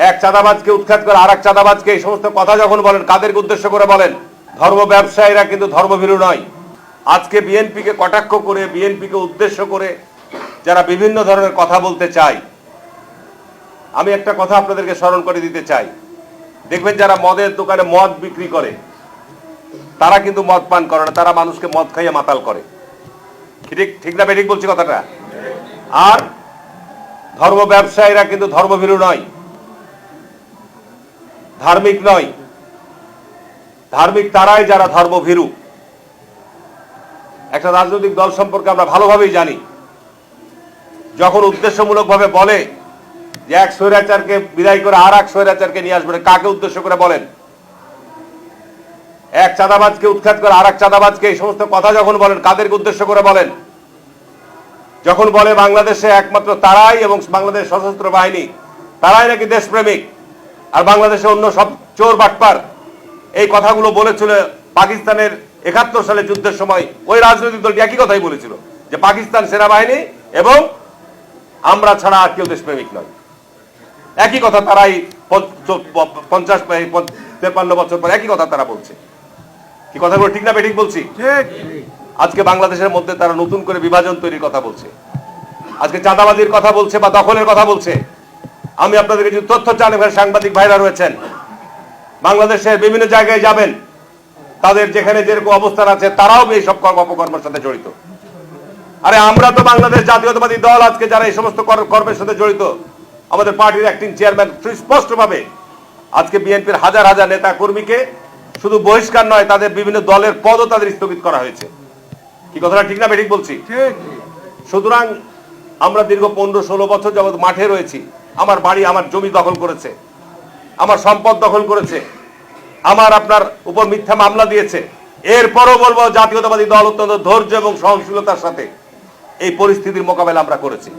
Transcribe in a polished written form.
এক চাঁদাবাজকে উৎখাত করে আর এক চাঁদাবাজকে এই সমস্ত কথা যখন বলেন, কাদেরকে উদ্দেশ্য করে বলেন? ধর্ম ব্যবসায়ীরা কিন্তু ধর্মভীরু নয়। আজকে বিএনপিকে কটাক্ষ করে, বিএনপিকে উদ্দেশ্য করে যারা বিভিন্ন ধরনের কথা বলতে চায়, আমি একটা কথা আপনাদেরকে স্মরণ করে দিতে চাই। দেখবেন যারা মদের দোকানে মদ বিক্রি করে তারা কিন্তু মদ পান করে না, তারা মানুষকে মদ খাইয়ে মাতাল করে। ঠিক না বেঠিক বলছি কথাটা? আর ধর্ম ব্যবসায়ীরা কিন্তু ধর্মভীরু নয়, ধার্মিক নয়। ধার্মিক তারাই যারা ধর্মভীরু। একটা রাজনৈতিক দল সম্পর্কে আমরা ভালোভাবেই জানি, যখন উদ্দেশ্যমূলকভাবে বলে যে এক স্বৈরাচারকে বিদায় করে আর এক স্বৈরাচারকে নিয়ে আসবে, কাকে উদ্দেশ্য করে বলেন? এক চাঁদাবাজকে উৎখাত করে আর এক চাঁদাবাজকে এই সমস্ত কথা যখন বলেন, কাদেরকে উদ্দেশ্য করে বলেন? যখন বলে বাংলাদেশে একমাত্র তারাই এবং বাংলাদেশ সশস্ত্র বাহিনী তারাই নাকি দেশপ্রেমিক, আর বাংলাদেশে অন্য সব চোর বাটপার, এই কথাগুলো বলেছিল পাকিস্তানের ৭১ সালে যুদ্ধের সময় ওই রাজনৈতিক দলটি একই কথাই বলেছিল যে পাকিস্তান সেনাবাহিনী এবং আমরা ছাড়া আর কেউ দেশপ্রেমিক নয়। একই কথা তারাই ৫০-৫৩ বছর পর একই কথা তারা বলছে। কি কথাগুলো ঠিক না বেঠিক বলছি? আজকে বাংলাদেশের মধ্যে তারা নতুন করে বিভাজন তৈরির কথা বলছে, আজকে চাঁদাবাজির কথা বলছে বা দখলের কথা বলছে। আমি আপনাদেরকে যদি তথ্য চান, এখানে সাংবাদিক ভাইরা রয়েছেন, বাংলাদেশের বিভিন্ন জায়গায় যাবেন, তাদের যেখানে যেরকম অবস্থান আছে তারাও এই সব অপকর্মের সাথে জড়িত। আরে আমরা তো বাংলাদেশ জাতীয়তাবাদী দল, আজকে যারা এই সমস্ত কর্মের সাথে জড়িত, আমাদের পার্টির অ্যাক্টিং চেয়ারম্যান সুস্পষ্টভাবে আজকে বিএনপির হাজার হাজার নেতা কর্মীকে শুধু বহিষ্কার নয়, তাদের বিভিন্ন দলের পদও তাদের স্থগিত করা হয়েছে। কি কথাটা ঠিক না বেঠিক বলছি? সুতরাং আমরা দীর্ঘ ১৫-১৬ বছর যাবত মাঠে রয়েছি। আমার বাড়ি, আমার জমি দখল করেছে, আমার সম্পদ দখল করেছে, আমার আপনার উপর মিথ্যা মামলা দিয়েছে। এরপরও বলবো জাতীয়তাবাদী দল অত্যন্ত ধৈর্য এবং সহনশীলতার সাথে এই পরিস্থিতির মোকাবেলা আমরা করেছি।